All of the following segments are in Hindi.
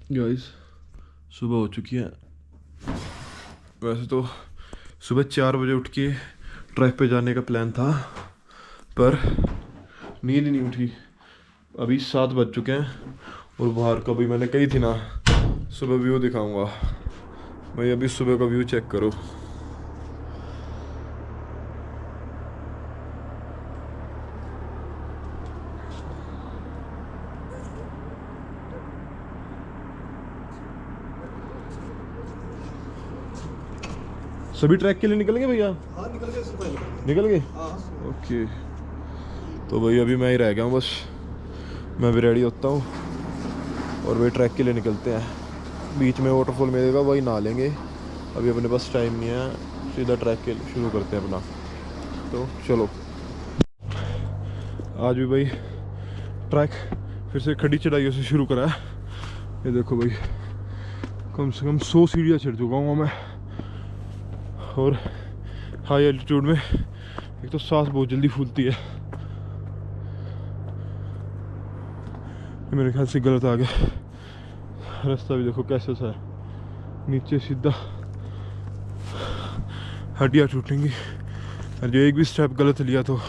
गाइस सुबह हो चुकी है। वैसे तो सुबह 4 बजे उठ के ट्रैक पे जाने का प्लान था, पर नींद ही नहीं उठी। अभी 7 बज चुके हैं और बाहर का भी मैंने कही थी ना सुबह व्यू दिखाऊंगा। भाई अभी सुबह का व्यू चेक करो। सभी ट्रैक के लिए निकल गए भैया? हाँ निकल गए, सुबह निकल गए। हाँ। ओके, तो भाई अभी मैं ही रह गया हूँ बस। मैं भी रेडी होता हूँ और वही ट्रैक के लिए निकलते हैं। बीच में वाटरफॉल मिलेगा, वही नहा लेंगे। अभी अपने पास टाइम नहीं है, सीधा ट्रैक के शुरू करते हैं अपना। तो चलो। आज भी भाई ट्रैक फिर से खड़ी चढ़ाइयों से शुरू करा है। ये देखो भाई, कम से कम 100 सीढ़ियाँ चढ़ चुका हूँ मैं। और हाई एल्टीट्यूड में एक तो सांस बहुत जल्दी फूलती है। मेरे ख्याल से गलत आ गया। रास्ता भी देखो कैसा सा है, नीचे सीधा हड्डियाँ टूटेंगी। और जो एक भी स्टेप गलत लिया तो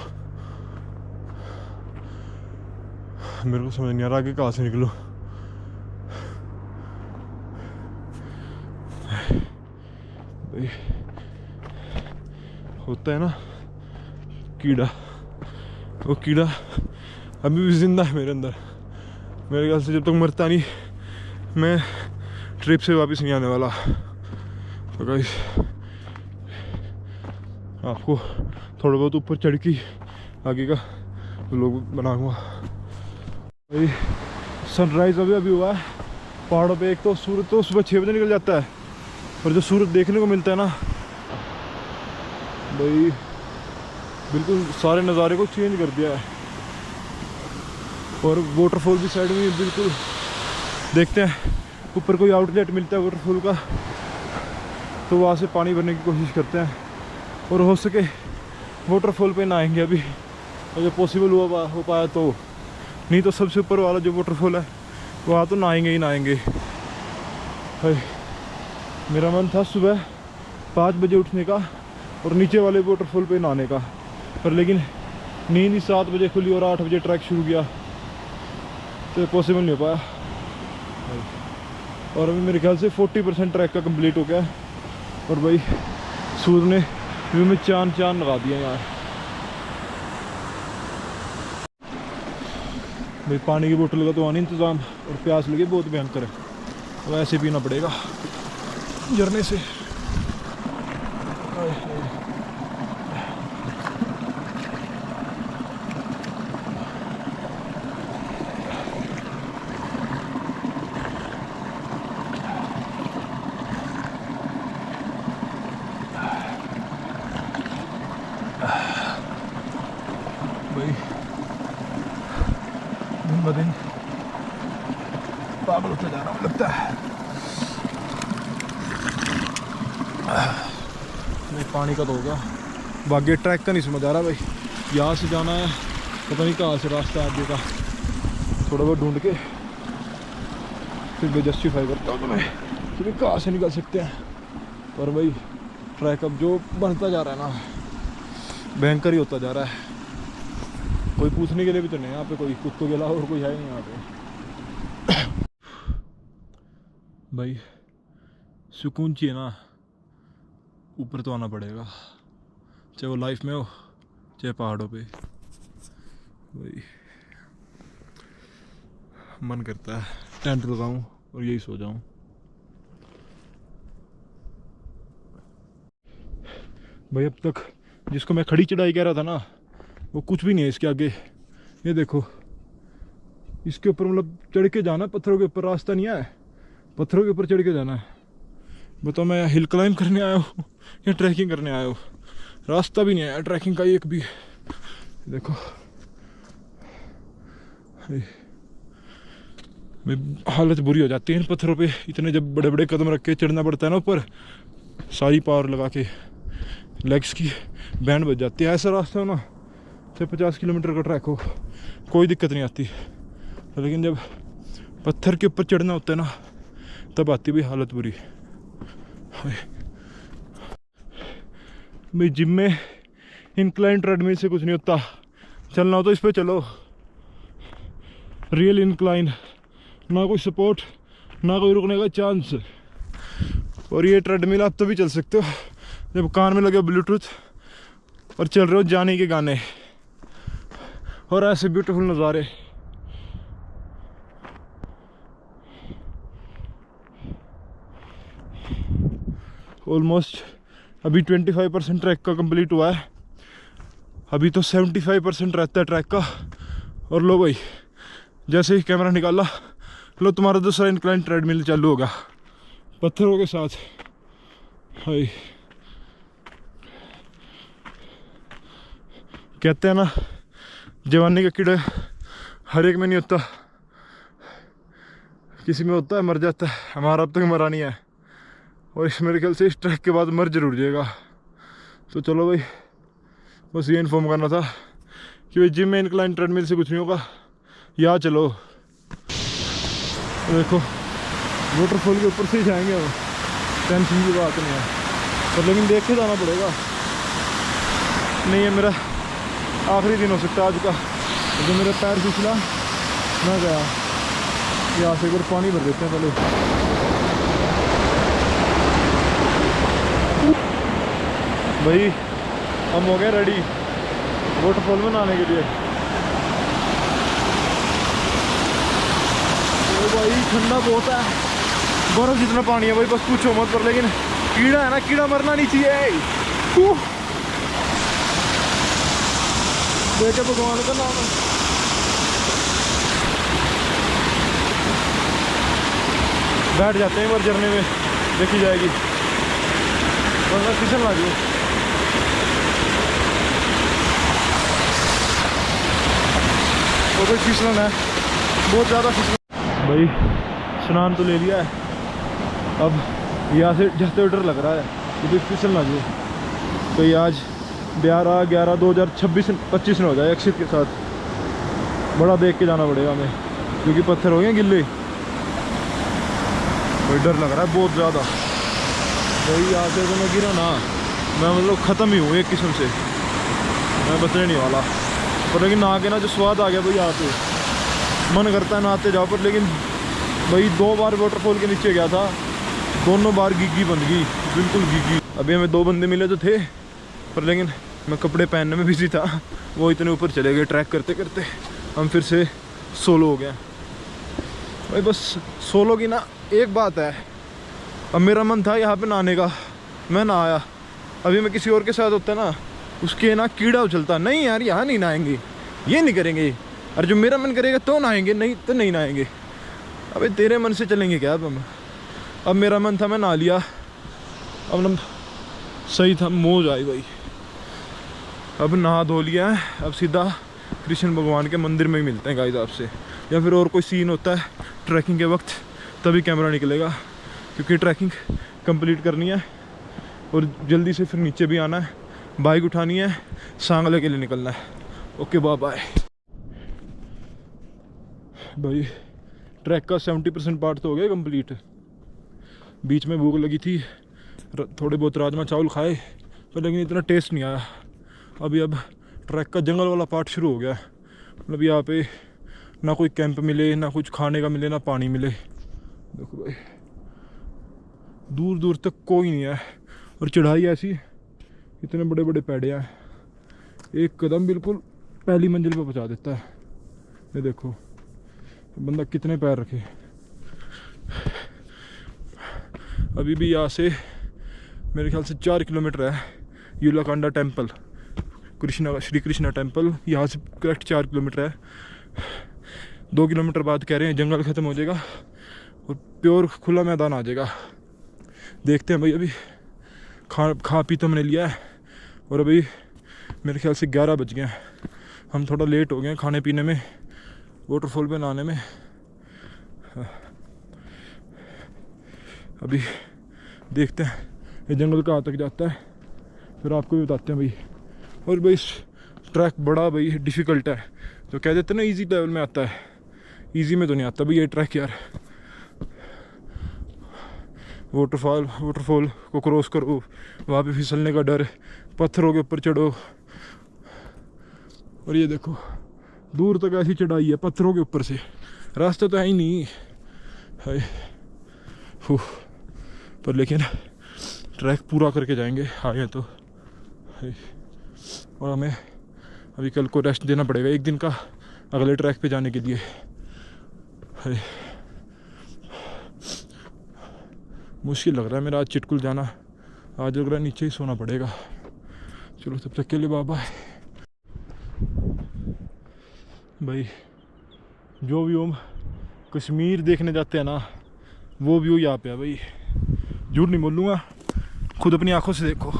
मेरे को समझ नहीं आ रहा आगे कहाँ से निकलो। भाई होता है ना कीड़ा, वो कीड़ा अभी भी जिंदा है मेरे अंदर। मेरे ख्याल से जब तक मरता नहीं मैं ट्रिप से वापस नहीं आने वाला। तो गाइस आपको थोड़ा बहुत ऊपर चढ़ के आगे का लोग बनाऊंगा। भाई सनराइज़ अभी अभी हुआ है पहाड़ों पे। एक तो सूरज तो सुबह 6 बजे निकल जाता है, और जो सूरज देखने को मिलता है ना भाई, बिल्कुल सारे नज़ारे को चेंज कर दिया है। और वाटरफॉल भी साइड में बिल्कुल देखते हैं, ऊपर कोई आउटलेट मिलता है वाटरफॉल का तो वहाँ से पानी भरने की कोशिश करते हैं। और हो सके वाटरफॉल पे नहाएंगे अभी, अगर पॉसिबल हो पाया तो। नहीं तो सबसे ऊपर वाला जो वाटरफॉल है वहाँ तो नहाएंगे ही नहाएंगे। भाई मेरा मन था सुबह 5 बजे उठने का और नीचे वाले वाटरफॉल पे नहाने का, पर लेकिन नींद ही 7 बजे खुली और 8 बजे ट्रैक शुरू किया तो पॉसिबल नहीं हो पाया। और अभी मेरे ख्याल से 40% ट्रैक का कंप्लीट हो गया है। और भाई सूर्य ने व्यू में चांद चांद लगा दिया यार। भाई पानी की बोतल का तो आनी इंतज़ाम, और प्यास लगी बहुत भयंकर है, तो ऐसे पीना पड़ेगा झरने से। भाई दिन ब दिन पागल होता जा रहा हूँ लगता है। नहीं पानी का तो होगा, बाकी ट्रैक का नहीं समझ आ रहा भाई। यहाँ से जाना है, पता नहीं कहाँ से रास्ता आगे का, थोड़ा बहुत ढूंढ के फिर मैं जस्टिफाई करता हूँ तुम्हें कि कहाँ से निकल सकते हैं। पर भाई ट्रैक अब जो बनता जा रहा है ना भयंकर ही होता जा रहा है। कोई पूछने के लिए भी तो नहीं यहाँ पे, कोई कुत्तों के अलावा और कोई है ही नहीं यहाँ पे। भाई सुकून चाहिए ना, ऊपर तो आना पड़ेगा, चाहे वो लाइफ में हो चाहे पहाड़ों पे। भाई मन करता है टेंट लगाऊं और यही सो जाऊं। भाई अब तक जिसको मैं खड़ी चढ़ाई कह रहा था ना वो कुछ भी नहीं है इसके आगे। ये देखो इसके ऊपर मतलब चढ़ के जाना, पत्थरों के ऊपर रास्ता नहीं है, पत्थरों के ऊपर चढ़ के जाना है। बताओ मैं हिल क्लाइंब करने आया हूँ या ट्रैकिंग करने आया हूँ? रास्ता भी नहीं आया ट्रैकिंग का एक भी। देखो हालत बुरी हो जाती है इन पत्थरों पे, इतने जब बड़े बड़े कदम रख के चढ़ना पड़ता है ना ऊपर, सारी पावर लगा के लेग्स की बैंड बज जाती है। ऐसा रास्ता हो ना चाहे 50 किलोमीटर का ट्रैक हो कोई दिक्कत नहीं आती, लेकिन जब पत्थर के ऊपर चढ़ना होता है ना तब आती भाई हालत बुरी। भाई जिम में इंक्लाइन ट्रेडमिल से कुछ नहीं होता, चलना हो तो इस पे चलो। रियल इंक्लाइन, ना कोई सपोर्ट, ना कोई रुकने का चांस। और ये ट्रेडमिल आप तभी चल सकते हो जब कान में लगे ब्लूटूथ और चल रहे हो जाने के गाने और ऐसे ब्यूटीफुल नज़ारे। ऑलमोस्ट अभी 25% ट्रैक का कंप्लीट हुआ है, अभी तो 75% रहता है ट्रैक का। और लो भाई, जैसे ही कैमरा निकाला, लो तुम्हारा दूसरा इंक्लाइन ट्रेडमिल चालू होगा पत्थरों के साथ। हाय, कहते हैं ना जवानी का कीड़ा हर एक में नहीं होता, किसी में होता है, मर जाता है। हमारा अब तक मरा नहीं है और इस मेरे ख्याल से इस ट्रैक के बाद मर जरूर जाएगा। तो चलो भाई, बस ये इन्फॉर्म करना था कि भाई जिम में इंक्लाइन ट्रेडमिल से कुछ नहीं होगा, या चलो। देखो वाटरफॉल के ऊपर से ही जाएंगे हम, टेंशन की बात नहीं है, पर लेकिन देख के जाना पड़ेगा। नहीं है मेरा आखिरी दिन हो सकता है आज का, जो मेरा पैर फिसला मैं गया। यहाँ से एक बार पानी भर देते हैं पहले। भाई हम हो गए रेडी वाटरफॉल में नहाने के लिए। तो भाई ठंडा बहुत है, बर्फ जितना पानी है भाई बस पूछो मत। पर लेकिन कीड़ा है ना, कीड़ा मरना नहीं चाहिए। देखे भगवान का नाम है। बैठ जाते हैं एक बार झरने में, देखी जाएगी, वरना फिसल ना जाए। वो कोई फिसलन है, बहुत ज़्यादा फिसलन। भाई स्नान तो ले लिया है, अब यहाँ से जाते हुए डर लग रहा है कि फिसल ना जाए। तो ये आज 11/11/2026-25 में हो जाए अक्षित के साथ। बड़ा देख के जाना पड़ेगा हमें, क्योंकि पत्थर हो गए गिल्ले। भाई डर लग रहा है बहुत ज़्यादा। भाई यहाँ से तो मैं गिरा ना, मैं मतलब ख़त्म ही हूँ एक किस्म से, मैं बचने नहीं वाला। पर लेकिन नहा के ना जो स्वाद आ गया भाई, यहाँ पे मन करता है नहाते जाओ। पर लेकिन भाई 2 बार वाटरफॉल के नीचे गया था, दोनों बार गीगी बन गई, बिल्कुल गीगी। अभी हमें 2 बंदे मिले तो थे, पर लेकिन मैं कपड़े पहनने में बिजी था, वो इतने ऊपर चले गए ट्रैक करते करते। हम फिर से सोलो हो गए भाई। बस सोलो की ना एक बात है, अब मेरा मन था यहाँ पे नहाने का, मैं ना आया। अभी मैं किसी और के साथ होता ना, उसके ना कीड़ा उछलता, नहीं यार यहाँ नहीं नहाएंगे, ये नहीं करेंगे। और जो मेरा मन करेगा तो नहाएंगे, नहीं तो नहीं नहाएंगे। अबे तेरे मन से चलेंगे क्या अब हम? अब मेरा मन था, मैं नहा लिया, अब ना सही था, मौज आई भाई। अब नहा धो लिया है, अब सीधा कृष्ण भगवान के मंदिर में ही मिलते हैं गाइस आपसे। या फिर और कोई सीन होता है ट्रैकिंग के वक्त, तभी कैमरा निकलेगा, क्योंकि ट्रैकिंग कंप्लीट करनी है और जल्दी से फिर नीचे भी आना है, बाइक उठानी है, सांगले के लिए निकलना है। Okay bye bye. भाई ट्रैक का 70% पार्ट तो हो गया कंप्लीट। बीच में भूख लगी थी, थोड़े बहुत राजमा चावल खाए, पर लेकिन इतना टेस्ट नहीं आया। अब ट्रैक का जंगल वाला पार्ट शुरू हो गया। मतलब यहाँ पे ना कोई कैंप मिले, ना कुछ खाने का मिले, ना पानी मिले। देखो भाई दूर दूर तक कोई नहीं है, और चढ़ाई ऐसी, इतने बड़े बड़े पेड़े हैं, एक कदम बिल्कुल पहली मंजिल पे पहुँचा देता है। ये देखो बंदा कितने पैर रखे। अभी भी यहाँ से मेरे ख्याल से 4 किलोमीटर है यूलाकांडा टेम्पल, श्री कृष्णा टेम्पल। यहाँ से करेक्ट 4 किलोमीटर है। 2 किलोमीटर बाद कह रहे हैं जंगल ख़त्म हो जाएगा और प्योर खुला मैदान आ जाएगा। देखते हैं भाई। अभी खा पी तो हमने लिया है, और अभी मेरे ख्याल से 11 बज गए हैं। हम थोड़ा लेट हो गए हैं खाने पीने में, वाटरफॉल पे नहाने में। अभी देखते हैं ये जंगल कहाँ तक जाता है, फिर आपको भी बताते हैं भाई। और भाई ट्रैक बड़ा भाई डिफ़िकल्ट है, जो कह देते हैं ना इजी लेवल में आता है, इजी में तो नहीं आता भाई ये ट्रैक यार। वाटरफॉल को क्रॉस करो, वहाँ पे फिसलने का डर, पत्थरों के ऊपर चढ़ो। और ये देखो दूर तक ऐसी चढ़ाई है पत्थरों के ऊपर से, रास्ता तो है ही नहीं है। पर लेकिन ट्रैक पूरा करके जाएंगे आगे तो। और हमें अभी कल को रेस्ट देना पड़ेगा एक दिन का अगले ट्रैक पे जाने के लिए। मुश्किल लग रहा है मेरा आज चिटकुल जाना, आज लग रहा है नीचे ही सोना पड़ेगा। चलो तब तक के लिए बाय। भाई जो व्यू हम कश्मीर देखने जाते हैं ना, वो व्यू यहाँ पे है भाई, झूठ नहीं बोलूँगा, खुद अपनी आंखों से देखो।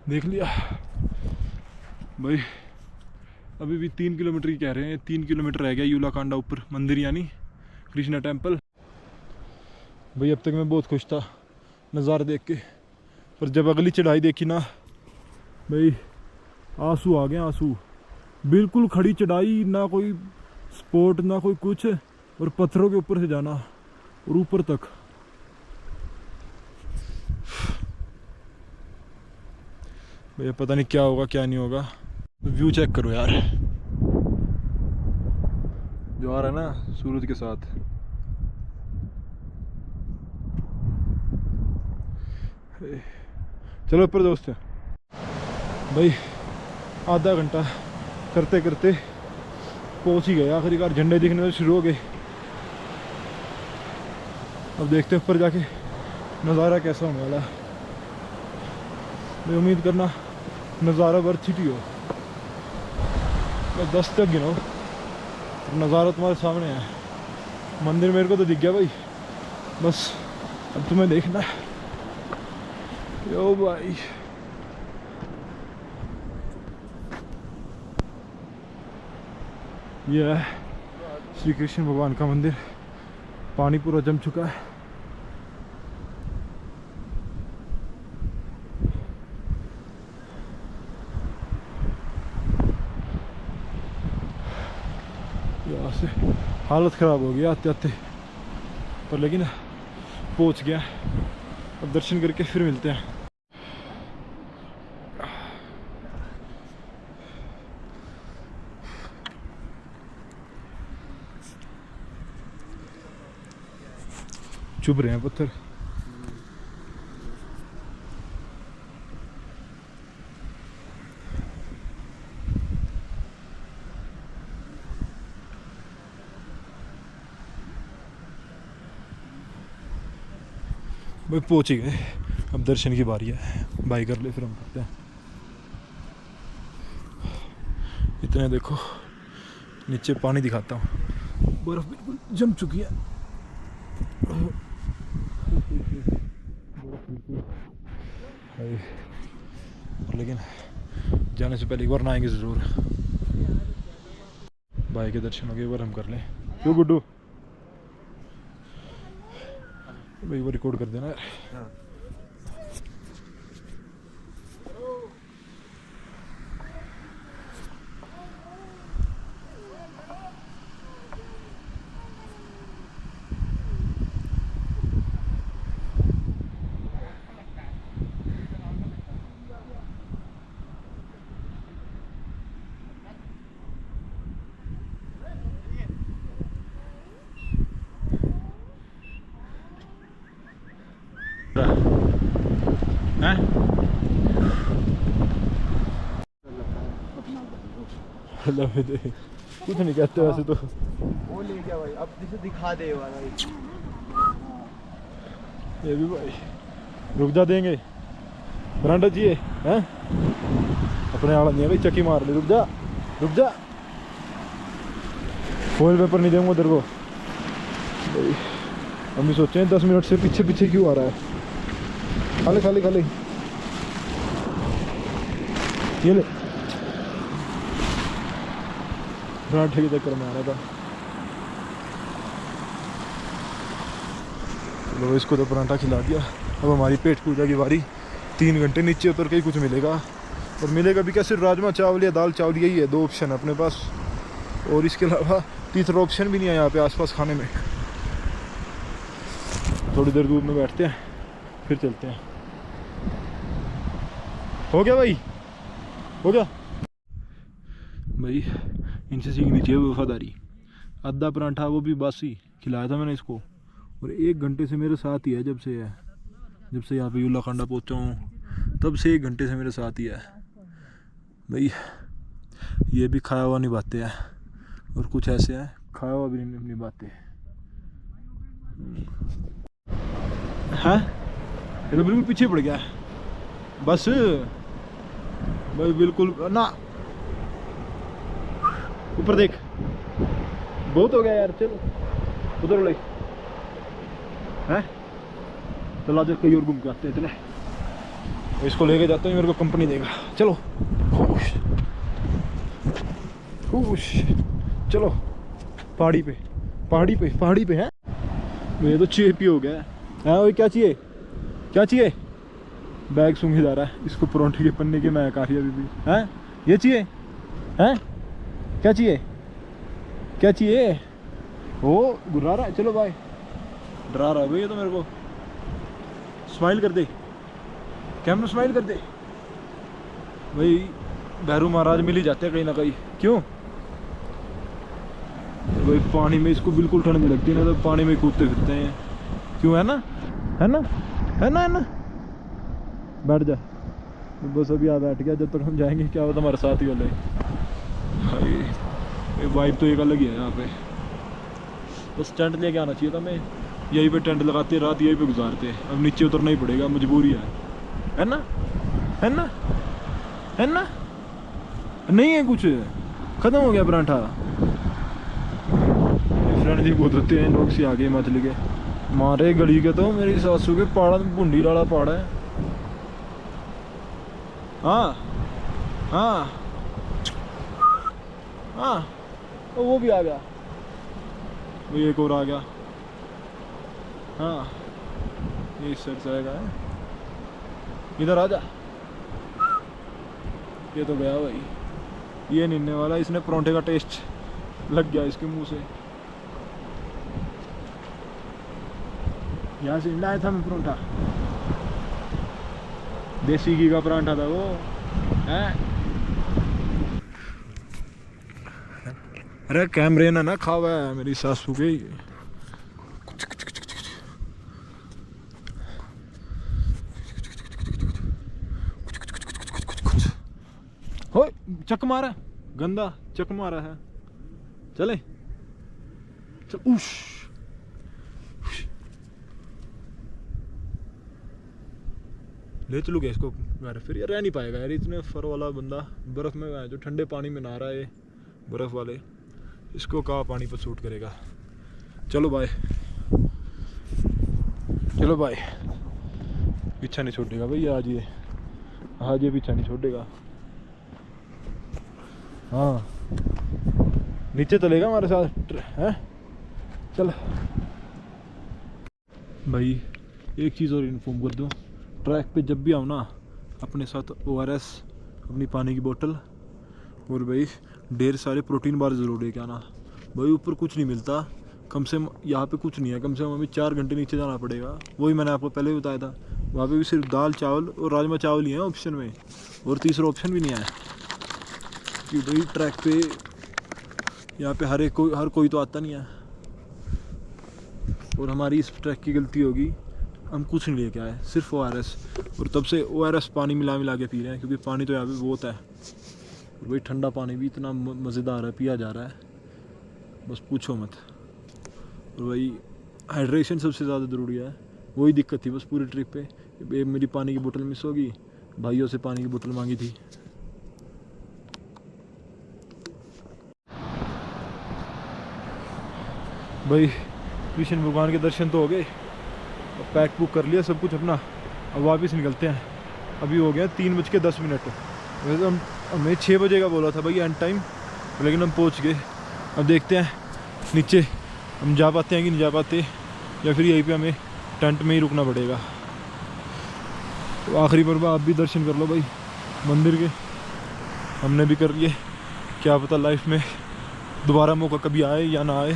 देख लिया भाई, अभी भी 3 किलोमीटर ही कह रहे हैं, 3 किलोमीटर रह गया यूलाकांडा ऊपर मंदिर यानी कृष्णा टेम्पल। भाई अब तक मैं बहुत खुश था नज़ारा देख के, पर जब अगली चढ़ाई देखी ना भाई आंसू आ गए, आंसू। बिल्कुल खड़ी चढ़ाई, ना कोई स्पोर्ट ना कोई कुछ, और पत्थरों के ऊपर से जाना और ऊपर तक। भैया पता नहीं क्या होगा क्या नहीं होगा। व्यू चेक करो यार, जो आ रहा है ना सूरज के साथ। चलो ऊपर दोस्त भाई, आधा घंटा करते करते पहुंच ही गए आखिरकार, झंडे दिखने में शुरू हो गए। अब देखते हैं ऊपर जाके नज़ारा कैसा होने वाला है। मैं उम्मीद करना नज़ारा वर्थ इट ही हो। मैं 10 तक गिनो, नज़ारा तुम्हारे सामने है। मंदिर मेरे को तो दिख गया भाई, बस अब तुम्हें देखना है। यो भाई ये है श्री कृष्ण भगवान का मंदिर, पानी पूरा जम चुका है। यहाँ से हालत ख़राब हो गई आते आते, पर लेकिन पहुँच गया। अब दर्शन करके फिर मिलते हैं। चुभ रहे हैं पत्थर। भाई पहुंच ही गए, अब दर्शन की बारी है। बाई कर ले फिर हम करते हैं। इतने देखो नीचे पानी दिखाता हूँ, बर्फ बिल्कुल जम चुकी है। लेकिन जाने से पहले एक बार नहाएंगे ज़रूर। भाई के दर्शन हो गए, एक बार हम कर लें। क्यों गुड्डू भाई वो रिकॉर्ड कर देना यार। कुछ नहीं कहते वैसे तो। वो ले गया भाई, अब जिसे दिखा दे वाला ये भी भाई रुक जा, देंगे बरांडा चाहिए हैं अपने आला नहीं है भाई, चक्की मार ले। रुक जा रुक जा, फॉइल पेपर नहीं देंगे उधर को भाई। हम भी सोचे हैं 10 मिनट से पीछे पीछे क्यों आ रहा है। खाली खाली खाली ये ले, पराठे के चक्कर में आ रहा था। चलो इसको तो परांठा खिला दिया। अब हमारी पेट पूजा की बारी। 3 घंटे नीचे उतर के ही कुछ मिलेगा, और मिलेगा भी क्या, सिर्फ राजमा चावल या दाल चावल, यही है 2 ऑप्शन अपने पास, और इसके अलावा तीसरा ऑप्शन भी नहीं है यहाँ पे आसपास खाने में। थोड़ी देर धूप में बैठते हैं फिर चलते हैं। हो गया भाई, हो गया भाई। इनसे सीखनी चाहिए वफादारी। आधा परांठा वो भी बासी खिलाया था मैंने इसको, और 1 घंटे से मेरे साथ ही है। जब से यहाँ पे युलाखांडा पहुँचा हूँ तब से 1 घंटे से मेरे साथ ही है भाई। ये भी खाया हुआ निभाते हैं, और कुछ ऐसे हैं खाया हुआ भी नहीं निभाते हैं। ये तो बिल्कुल पीछे पड़ गया है बस भाई, बिल्कुल ना। ऊपर देख, बहुत हो गया यार, चलो उधर ले हैं। चलो आज कहीं और घूम के आते हैं। चले इसको लेके जाते हैं, मेरे को कंपनी देगा। चलो खुश खुश, चलो पहाड़ी पे हैं। ये तो चेपी हो गया है। वही क्या चाहिए? बैग सूंघे जा रहा है इसको, परोंठे के पन्ने के मैं काफी अभी भी हैं। ये चाहिए हैं? क्या चाहिए? ओ गुर्रा रहा है। चलो भाई, डरा रहा है भाई ये तो मेरे को। स्माइल कर दे, कैमरा स्माइल कर दे भाई। भैरू महाराज मिल ही जाते हैं कहीं ना कहीं। क्यों भाई? पानी में इसको बिल्कुल ठंड नहीं लगती ना, तो पानी में कूदते फिरते हैं। क्यों? है ना बैठ जा बस। अभी आ बैठ गया, जब तक हम जाएंगे क्या होता हमारे साथ ही वाले। ये वाइब तो एक अलग ही है यहाँ पे। बस टेंट लेके आना चाहिए था, मैं यहीं पे टेंट लगाते, रात यहीं पे गुजारते। अब नीचे उतरना ही पड़ेगा, मजबूरी है ना? नहीं है कुछ, खत्म हो गया परांठा। फ्रेंड जी बहुत होते हैं लोग से आगे हिमाचली के मारे गली के। तो मेरी सासू के पहाड़ा भुंडी वाला पहाड़ है। हाँ तो वो भी आ गया, वो एक और आ गया। हाँ ये इस साइड से आएगा, इधर आ जा। ये तो गया भाई, ये निन्ने वाला। इसने परोंठे का टेस्ट लग गया इसके मुंह से। यहाँ से लाया था मैं परोंठा, देसी घी का परांठा था वो है। अरे कैमरे ना खावा है मेरी सासू के। हो चक मारा, गंदा चक मारा है। चले चल। उश ले चलूँगा इसको यार, फिर यार रह नहीं पाएगा यार। इतने फर वाला बंदा बर्फ़ में है, जो ठंडे पानी में नहा रहा है बर्फ़ वाले, इसको कहाँ पानी पर सूट करेगा। चलो भाई पीछा नहीं छोड़ेगा भाई आज ये पीछा नहीं छोड़ेगा। हाँ नीचे चलेगा हमारे साथ हैं। चल भाई एक चीज़ और इन्फॉर्म कर दूँ, ट्रैक पे जब भी आओ ना, अपने साथ ORS, अपनी पानी की बोतल, और भाई ढेर सारे प्रोटीन बार ज़रूर लेके आना भाई। ऊपर कुछ नहीं मिलता, कम से कम यहाँ पे कुछ नहीं है। कम से कम हमें 4 घंटे नीचे जाना पड़ेगा। वही मैंने आपको पहले भी बताया था, वहाँ पे भी सिर्फ दाल चावल और राजमा चावल ही है ऑप्शन में, और तीसरा ऑप्शन भी नहीं है। कि भाई ट्रैक पे यहाँ पे हर कोई तो आता नहीं है, और हमारी इस ट्रैक की गलती होगी, हम कुछ नहीं लेके आए, सिर्फ ORS। और तब से ORS पानी मिला के पी रहे हैं, क्योंकि पानी तो यहाँ पे बहुत है। और भाई ठंडा पानी भी इतना मज़ेदार है, पिया जा रहा है बस पूछो मत। और भाई हाइड्रेशन सबसे ज़्यादा ज़रूरी है, वही दिक्कत थी बस पूरी ट्रिप पे। मेरी पानी की बोतल मिस होगी, भाइयों से पानी की बोतल मांगी थी। भाई कृष्ण भगवान के दर्शन तो हो गए, अब पैक बुक कर लिया सब कुछ अपना, अब वापस निकलते हैं। अभी हो गया 3:10। वैसे तो हमने 6 बजे का बोला था भाई एंड टाइम, लेकिन हम पहुंच गए। अब देखते हैं नीचे हम जा पाते हैं कि नहीं जा पाते, या फिर यहीं पे हमें टेंट में ही रुकना पड़ेगा। तो आखिरी बार आप भी दर्शन कर लो भाई मंदिर के, हमने भी कर लिए। क्या पता लाइफ में दोबारा मौका कभी आए या ना आए।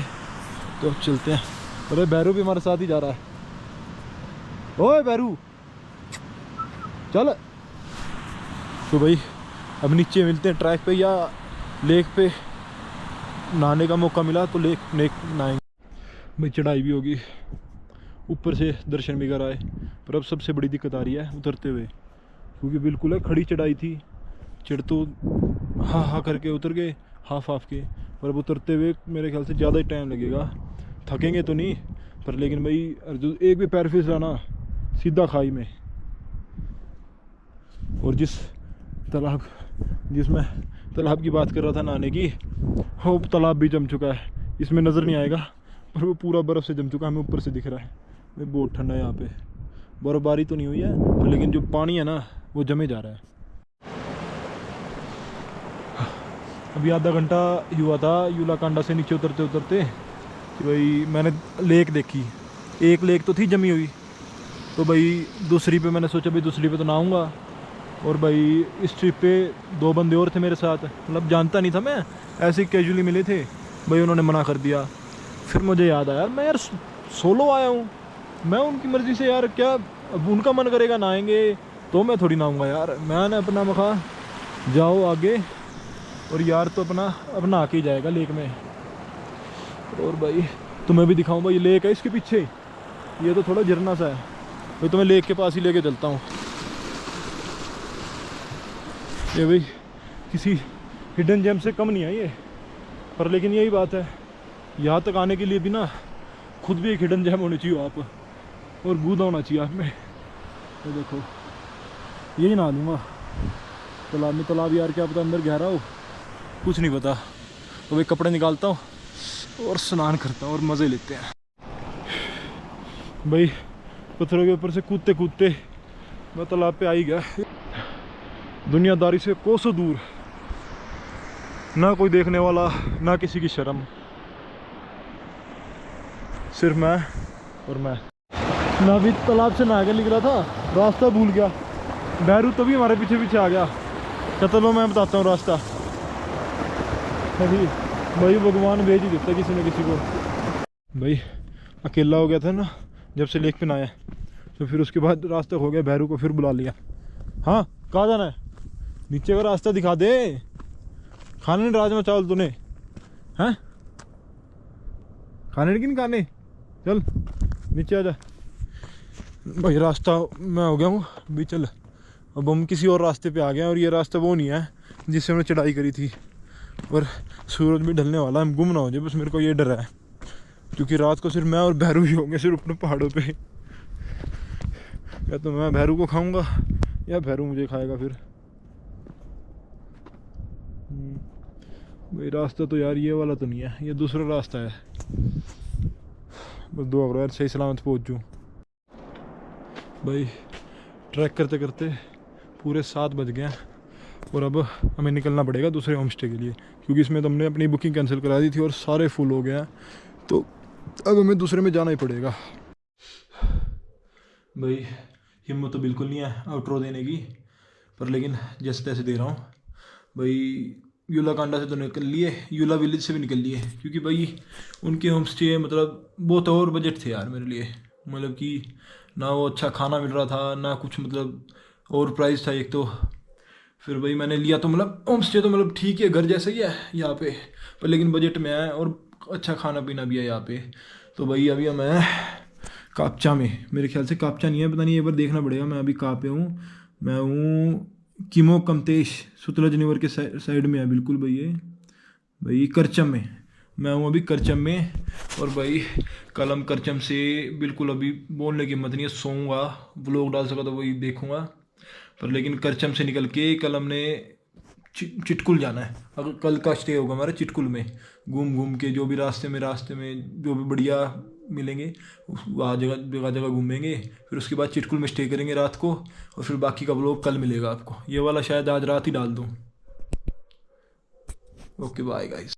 तो अब चलते हैं। अरे बैरू भी हमारे साथ ही जा रहा है। ओए बैरू चल। तो भाई अब नीचे मिलते हैं ट्रैक पे या लेक पे। नहाने का मौका मिला तो लेक नहाएंगे भाई। चढ़ाई भी होगी, ऊपर से दर्शन भी कर आए। पर अब सबसे बड़ी दिक्कत आ रही है उतरते हुए, क्योंकि बिल्कुल है खड़ी चढ़ाई थी। चढ़ तो हाँ करके उतर गए, हाफ के। पर अब उतरते हुए मेरे ख्याल से ज़्यादा ही टाइम लगेगा। थकेंगे तो नहीं पर, लेकिन भाई अर्जुन एक भी पैर फिसलाना सीधा खाई में। और जिसमें तालाब की बात कर रहा था नहाने की, वो तालाब भी जम चुका है। इसमें नज़र नहीं आएगा पर वो पूरा बर्फ़ से जम चुका है, हमें ऊपर से दिख रहा है। बहुत ठंडा है यहाँ पे। बर्फ़बारी तो नहीं हुई है पर लेकिन जो पानी है ना वो जमे जा रहा है। अभी आधा घंटा ही हुआ था यूलाकांडा से नीचे उतरते उतरते कि भाई मैंने लेक देखी। एक लेक तो थी जमी हुई, तो भाई दूसरी पे मैंने सोचा भाई दूसरी पे तो नहाऊंगा। और भाई इस ट्रिप पे 2 बंदे और थे मेरे साथ, मतलब जानता नहीं था मैं, ऐसे ही कैजुअली मिले थे भाई। उन्होंने मना कर दिया। फिर मुझे याद आया यार मैं यार सोलो आया हूँ, मैं उनकी मर्ज़ी से यार क्या, अब उनका मन करेगा नहाएंगे तो मैं थोड़ी नहाऊंगा यार। मैंने अपना मखा जाओ आगे, और यार तो अब नहा के ही जाएगा लेक में। और भाई तुम्हें भी दिखाऊं भाई, लेक है इसके पीछे, ये तो थोड़ा झरना सा है भाई। तुम्हें लेक के पास ही लेके चलता हूँ। ये भाई किसी हिडन जेम से कम नहीं है ये, पर लेकिन यही बात है, यहाँ तक आने के लिए भी ना खुद भी एक हिडन जेम होनी चाहिए आप, और गूदा होना चाहिए आप में। ये देखो यही नहा लूँगा तालाब में। तालाब यार क्या पता अंदर गहरा हो, कुछ नहीं पता। तो भाई कपड़े निकालता हूँ और स्नान करता हूँ और मज़े लेते हैं। भाई पत्थरों के ऊपर से कूदते कूदते मैं तालाब पे आ ही गया। दुनियादारी से कोसों दूर, ना कोई देखने वाला ना किसी की शर्म, सिर्फ मैं और मैं। मैं अभी तालाब से नहा के निकला था, रास्ता भूल गया। बैरू तभी हमारे पीछे पीछे आ गया। चलो मैं बताता हूँ रास्ता। अभी भाई भगवान भेज ही देता किसी न किसी को। भाई अकेला हो गया था ना जब से लेक पे नहाया, तो फिर उसके बाद रास्ता हो गया, बैरू को फिर बुला लिया। हाँ कहाँ जाना है? नीचे का रास्ता दिखा दे। खाने नहीं राजमा चावल तूने? हैं खाने कि नहीं खाने? चल नीचे आ जा भाई। रास्ता मैं हो गया हूँ अभी। चल अब हम किसी और रास्ते पे आ गए हैं, और ये रास्ता वो नहीं है जिससे हमने चढ़ाई करी थी। और सूरज भी ढलने वाला है, हम गुम ना हो जाए बस, मेरे को ये डर है। क्योंकि रात को सिर्फ मैं और भैरू ही होंगे सिर्फ अपने पहाड़ों पे। या तो मैं भैरू को खाऊंगा या भैरू मुझे खाएगा फिर। भाई रास्ता तो यार ये वाला तो नहीं है, ये दूसरा रास्ता है। बस दुआ करो यार सही सलामत पहुँच जाऊँ। भाई ट्रैक करते करते पूरे 7 बज गए हैं, और अब हमें निकलना पड़ेगा दूसरे होम स्टे के लिए, क्योंकि इसमें तो हमने अपनी बुकिंग कैंसिल करा दी थी और सारे फुल हो गए हैं। तो अब हमें दूसरे में जाना ही पड़ेगा। भाई हिम्मत तो बिल्कुल नहीं है आउटरो देने की, पर लेकिन जैसे तैसे दे रहा हूँ। भाई यूलाकांडा से तो निकल लिए, यूला विलेज से भी निकल लिए, क्योंकि भाई उनके होम स्टे मतलब बहुत और बजट थे यार मेरे लिए। मतलब कि ना वो अच्छा खाना मिल रहा था ना कुछ, मतलब और प्राइस था एक तो। फिर भाई मैंने लिया तो मतलब होम स्टे तो मतलब ठीक है, घर जैसा ही है यहाँ पे, पर लेकिन बजट में है और अच्छा खाना पीना भी है यहाँ पे। तो भाई अभी मैं कापचा में, मेरे ख्याल से कापचा नहीं है, पता नहीं, एक बार देखना पड़ेगा। मैं अभी कहाँ पे हूँ? मैं हूँ किमो कमतेश, सुतलज निवर के साइड में है बिल्कुल भाई करचम में। मैं हूँ अभी करचम में। और भाई कल हम करचम से बिल्कुल अभी बोलने की हिम्मत नहीं है, सोऊंगा, व्लॉग डाल सका तो वही देखूंगा। पर लेकिन करचम से निकल के कल हमने चिटकुल जाना है। अगर कल का स्टे होगा हमारा चिटकुल में, घूम घूम के जो भी रास्ते में जो भी बढ़िया मिलेंगे वहाँ जगह घूमेंगे। फिर उसके बाद चिटकुल में स्टे करेंगे रात को, और फिर बाकी का व्लॉग कल मिलेगा आपको। ये वाला शायद आज रात ही डाल दूँ। Okay bye guys.